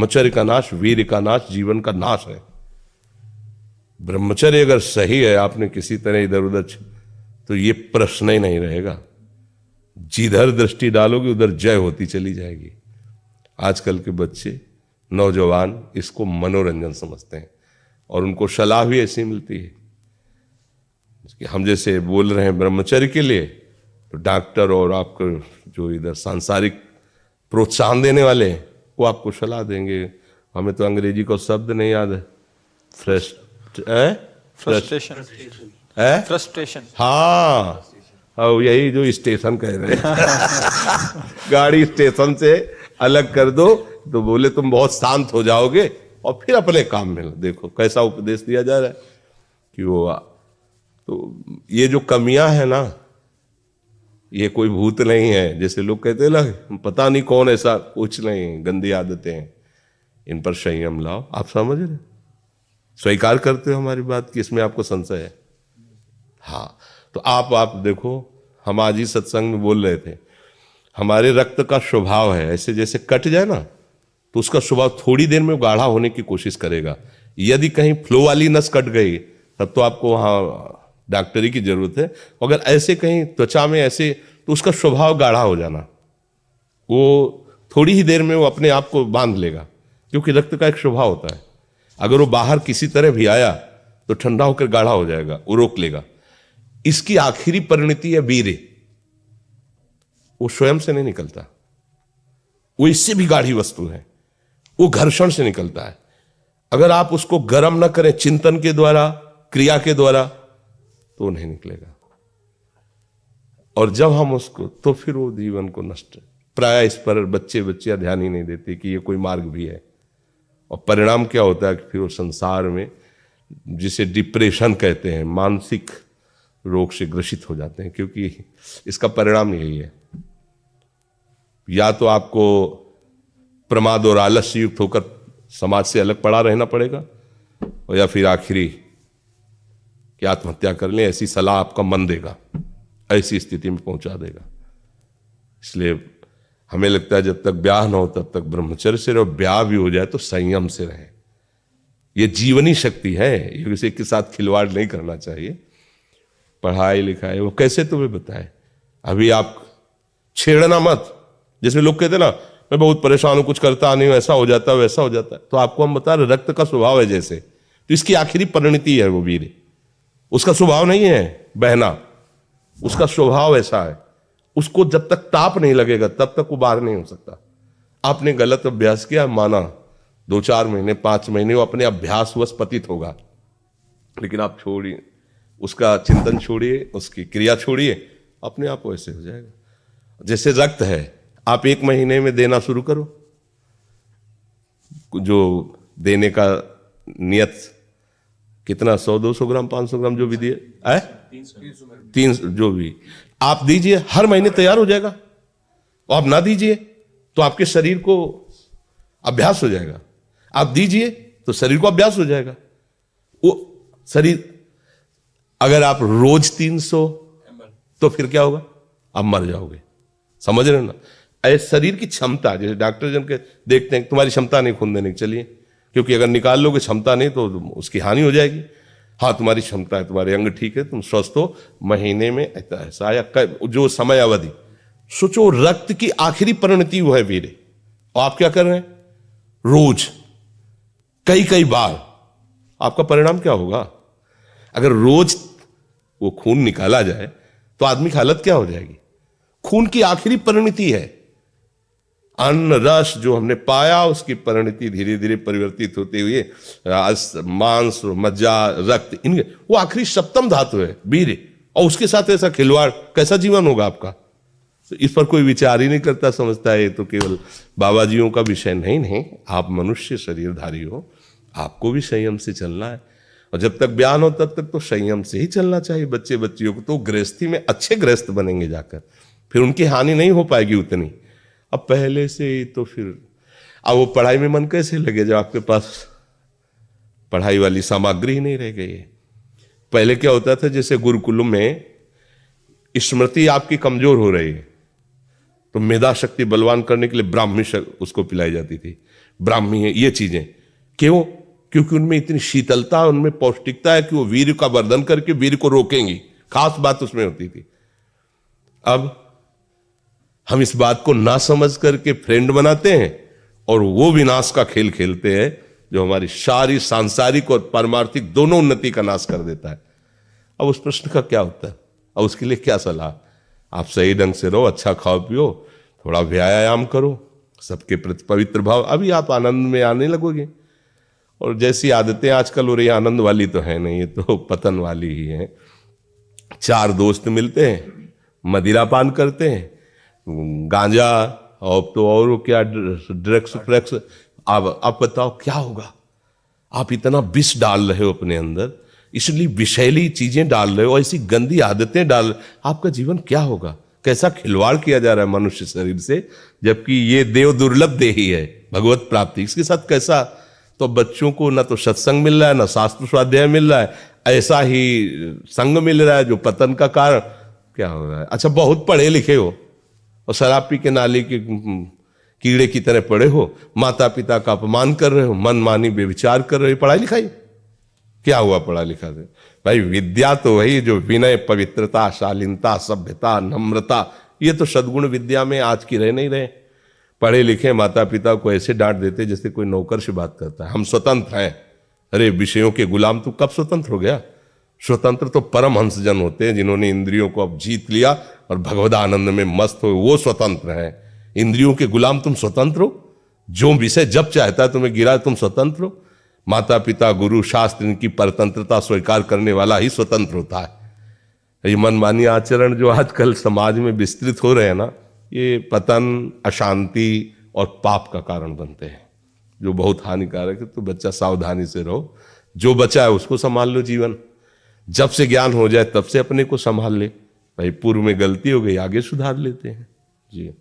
ब्रह्मचर्य का नाश वीर का नाश जीवन का नाश है। ब्रह्मचर्य अगर सही है, आपने किसी तरह इधर उधर, तो ये प्रश्न ही नहीं रहेगा। जिधर दृष्टि डालोगे उधर जय होती चली जाएगी। आजकल के बच्चे नौजवान इसको मनोरंजन समझते हैं और उनको सलाह भी ऐसी मिलती है कि हम जैसे बोल रहे हैं ब्रह्मचर्य के लिए, तो डॉक्टर और आपको जो इधर सांसारिक प्रोत्साहन देने वाले हैं वो आपको सलाह देंगे। हमें तो अंग्रेजी का शब्द नहीं याद है, फ्रस्ट्रेशन। हाँ, यही जो स्टेशन कह रहे हैं गाड़ी स्टेशन से अलग कर दो तो बोले तुम बहुत शांत हो जाओगे और फिर अपने काम में। देखो कैसा उपदेश दिया जा रहा है कि वो, तो ये जो कमियां है ना, ये कोई भूत नहीं है जैसे लोग कहते हैं ना, पता नहीं कौन, ऐसा कुछ नहीं, गंदी आदतें हैं, इन पर संयम लाओ। आप समझ रहे, स्वीकार करते हो हमारी बात कि इसमें आपको संशय है? हाँ, तो आप देखो, हम आज ही सत्संग में बोल रहे थे, हमारे रक्त का स्वभाव है ऐसे, जैसे कट जाए ना तो उसका स्वभाव थोड़ी देर में गाढ़ा होने की कोशिश करेगा। यदि कहीं फ्लो वाली नस कट गई तब तो आपको वहाँ डॉक्टरी की जरूरत है। अगर ऐसे कहीं त्वचा में ऐसे, तो उसका स्वभाव गाढ़ा हो जाना, वो थोड़ी ही देर में वो अपने आप को बांध लेगा, क्योंकि रक्त का एक स्वभाव होता है। अगर वो बाहर किसी तरह भी आया तो ठंडा होकर गाढ़ा हो जाएगा, वो रोक लेगा। इसकी आखिरी परिणति है वीर्य, वो स्वयं से नहीं निकलता, वो इससे भी गाढ़ी वस्तु है, वो घर्षण से निकलता है। अगर आप उसको गर्म न करें चिंतन के द्वारा, क्रिया के द्वारा, तो नहीं निकलेगा। और जब हम उसको, तो फिर वो जीवन को नष्ट, प्राय इस पर बच्चे ध्यान ही नहीं देते कि ये कोई मार्ग भी है। और परिणाम क्या होता है कि फिर वो संसार में, जिसे डिप्रेशन कहते हैं, मानसिक रोग से ग्रसित हो जाते हैं, क्योंकि इसका परिणाम यही है। या तो आपको प्रमाद और आलस्य युक्त होकर समाज से अलग पड़ा रहना पड़ेगा, और या फिर आखिरी कि आत्महत्या कर लें, ऐसी सलाह आपका मन देगा, ऐसी स्थिति में पहुंचा देगा। इसलिए हमें लगता है जब तक ब्याह न हो तब तक ब्रह्मचर्य से रहो, ब्याह भी हो जाए तो संयम से रहे। ये जीवनी शक्ति है, ये किसी के साथ खिलवाड़ नहीं करना चाहिए। पढ़ाई लिखाई वो कैसे तुम्हें बताए, अभी आप छेड़ना मत। जैसे लोग कहते ना, मैं बहुत परेशान हूं, कुछ करता नहीं हूं, ऐसा हो जाता है वैसा हो जाता है, तो आपको हम बता रहे रक्त का स्वभाव है जैसे, तो इसकी आखिरी परिणति है वो वीर। उसका स्वभाव नहीं है बहना, उसका स्वभाव ऐसा है, उसको जब तक ताप नहीं लगेगा तब तक वो बाहर नहीं हो सकता। आपने गलत अभ्यास किया, माना 2-4 महीने 5 महीने वो अपने अभ्यासवश पतित होगा, लेकिन आप छोड़िए, उसका चिंतन छोड़िए, उसकी क्रिया छोड़िए, अपने आप वैसे हो जाएगा। जैसे रक्त है, आप 1 महीने में देना शुरू करो, जो देने का नियत कितना, 100-200 ग्राम 500 ग्राम जो भी दिए, 300 जो भी आप दीजिए, हर महीने तैयार हो जाएगा। और आप ना दीजिए तो आपके शरीर को अभ्यास हो जाएगा, आप दीजिए तो शरीर को अभ्यास हो जाएगा। वो शरीर, अगर आप रोज 300, तो फिर क्या होगा, आप मर जाओगे। समझ रहे हो ना? ऐसे शरीर की क्षमता, जैसे डॉक्टर जन के देखते हैं तुम्हारी क्षमता नहीं खून देने की, चलिए, क्योंकि अगर निकाल लोगे क्षमता नहीं तो उसकी हानि हो जाएगी। हाँ, तुम्हारी क्षमता है, तुम्हारे अंग ठीक है, तुम स्वस्थ हो, महीने में ऐसा या जो समय अवधि सोचो, रक्त की आखिरी परिणति वो है वीर्य। और आप क्या कर रहे हैं, रोज कई बार, आपका परिणाम क्या होगा? अगर रोज वो खून निकाला जाए तो आदमी की हालत क्या हो जाएगी? खून की आखिरी परिणति है, अन्न रस जो हमने पाया उसकी परिणति धीरे धीरे परिवर्तित होते हुए मांस, मज्जा, रक्त, इनके वो आखिरी सप्तम धातु है वीर्य। और उसके साथ ऐसा खिलवाड़, कैसा जीवन होगा आपका? तो इस पर कोई विचार ही नहीं करता, समझता है ये तो केवल बाबा जियों का विषय। नहीं, आप मनुष्य शरीरधारी हो, आपको भी संयम से चलना है। और जब तक ज्ञान हो तब तक तो संयम से ही चलना चाहिए। बच्चियों को तो गृहस्थी में अच्छे गृहस्थ बनेंगे जाकर, फिर उनकी हानि नहीं हो पाएगी उतनी। अब पहले से ही तो फिर अब वो पढ़ाई में मन कैसे लगे जब आपके पास पढ़ाई वाली सामग्री ही नहीं रह गई है। पहले क्या होता था, जैसे गुरुकुल में स्मृति आपकी कमजोर हो रही है तो मेधा शक्ति बलवान करने के लिए ब्राह्मी उसको पिलाई जाती थी, ब्राह्मी है, ये चीजें क्यों? क्योंकि उनमें इतनी शीतलता, उनमें पौष्टिकता है कि वो वीर का वर्धन करके वीर को रोकेंगी, खास बात उसमें होती थी। अब हम इस बात को ना समझ करके फ्रेंड बनाते हैं और वो विनाश का खेल खेलते हैं जो हमारी सारी सांसारिक और पारमार्थिक दोनों उन्नति का नाश कर देता है। अब उस प्रश्न का क्या होता है? अब उसके लिए क्या सलाह? आप सही ढंग से रहो, अच्छा खाओ पियो, थोड़ा व्यायाम करो, सबके प्रति पवित्र भाव, अभी आप आनंद में आने लगोगे। और जैसी आदतें आजकल हो रही, आनंद वाली तो है नहीं, ये तो पतन वाली ही है। 4 दोस्त मिलते हैं, मदिरा पान करते हैं, गांजा और तो और क्या ड्रग्स फ्रग्स। अब आप बताओ क्या होगा? आप इतना विष डाल रहे हो अपने अंदर, इसलिए विषैली चीजें डाल रहे हो, ऐसी गंदी आदतें डाल, आपका जीवन क्या होगा? कैसा खिलवाड़ किया जा रहा है मनुष्य शरीर से, जबकि ये देव दुर्लभ देही है भगवत प्राप्ति, इसके साथ कैसा? तो बच्चों को ना तो सत्संग मिल रहा है, ना शास्त्र स्वाध्याय मिल रहा है, ऐसा ही संग मिल रहा है जो पतन का कारण क्या हो रहा है। अच्छा, बहुत पढ़े लिखे हो और शराब पी के नाली के कीड़े की तरह पड़े हो, माता पिता का अपमान कर रहे हो, मनमानी बेविचार कर रहे हो, पढ़ाई लिखाई क्या हुआ? पढ़ा लिखा से भाई विद्या तो वही जो विनय, पवित्रता, शालीनता, सभ्यता, नम्रता, ये तो सद्गुण विद्या में आज की रह नहीं रहे। पढ़े लिखे माता पिता को ऐसे डांट देते जैसे कोई नौकर से बात करता है, हम स्वतंत्र हैं। अरे विषयों के गुलाम तू कब स्वतंत्र हो गया? स्वतंत्र तो परम हंसजन होते हैं जिन्होंने इंद्रियों को अब जीत लिया और भगवद आनंद में मस्त हो, वो स्वतंत्र हैं। इंद्रियों के गुलाम तुम स्वतंत्र हो? जो विषय जब चाहता है तुम्हें गिरा, तुम स्वतंत्र हो? माता पिता, गुरु, शास्त्र, इनकी परतंत्रता स्वीकार करने वाला ही स्वतंत्र होता है। ये मनमानी आचरण जो आजकल समाज में विस्तृत हो रहे हैं ना, ये पतन, अशांति और पाप का कारण बनते हैं, जो बहुत हानिकारक है। तो बच्चा सावधानी से रहो, जो बचा है उसको संभाल लो जीवन। जब से ज्ञान हो जाए तब से अपने को संभाल ले। भाई पूर्व में गलती हो गई, आगे सुधार लेते हैं जी।